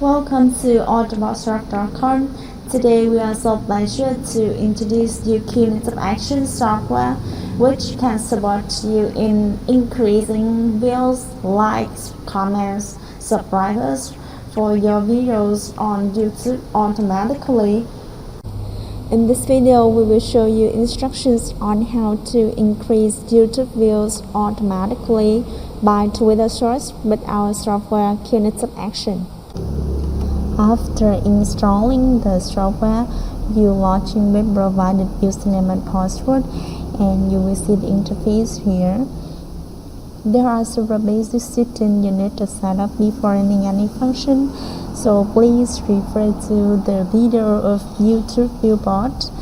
Welcome to autobotstruck.com. Today we are so pleased to introduce you QniTubeAction software, which can support you in increasing views, likes, comments, subscribers for your videos on YouTube automatically. In this video, we will show you instructions on how to increase YouTube views automatically by Twitter search with our software QniTubeAction. After installing the software, you log in with provided username and password, and you will see the interface here. There are several basic settings you need to set up before running any function, so please refer to the video of YouTube viewbot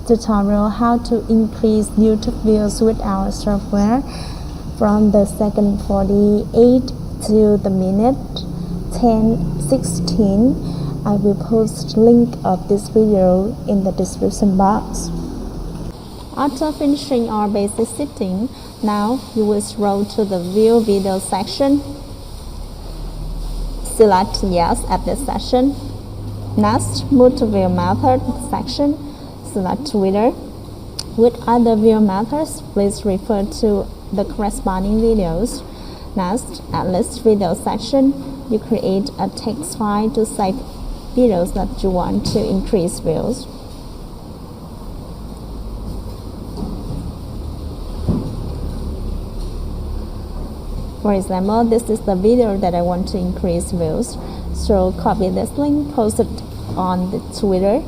tutorial how to increase YouTube views with our software from the second 48 to the minute 10:16. I will post link of this video in the description box. After finishing our basic setting, now you will scroll to the View Video section. Select Yes at this section. Next, move to View Method section. Select Twitter. With other view methods, please refer to the corresponding videos. Next, at List Video section, you create a text file to save videos that you want to increase views. For example, this is the video that I want to increase views. So copy this link, post it on the Twitter.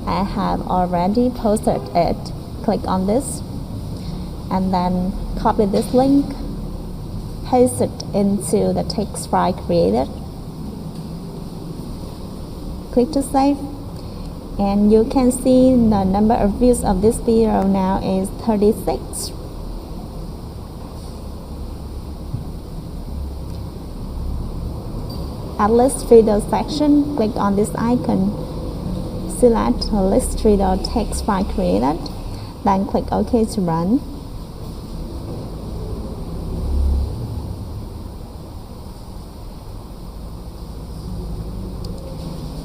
I have already posted it. Click on this and then copy this link, paste it into the text file created. Click to save, and you can see the number of views of this video now is 36. At List Video section, click on this icon. Select List Video text file created, then click OK to run.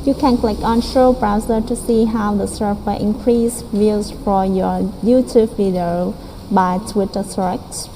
You can click on Show Browser to see how the software increases views for your YouTube video by Twitter search.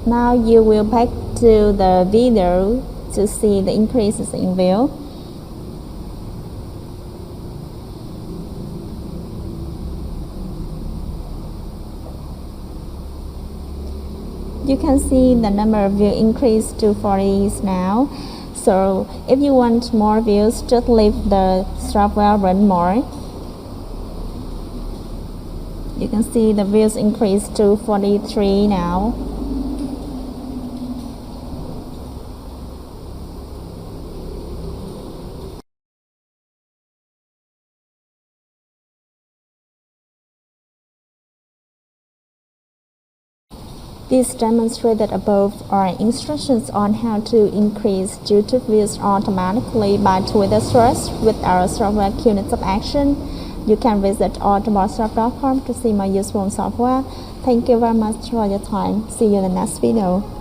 Now you will back to the video to see the increases in view. You can see the number of views increased to 40 now. So if you want more views, just leave the software run more. You can see the views increased to 43 now. These demonstrated above are instructions on how to increase YouTube views automatically by Twitter search with our software QniTubeAction. You can visit automotive.com to see more useful software. Thank you very much for your time. See you in the next video.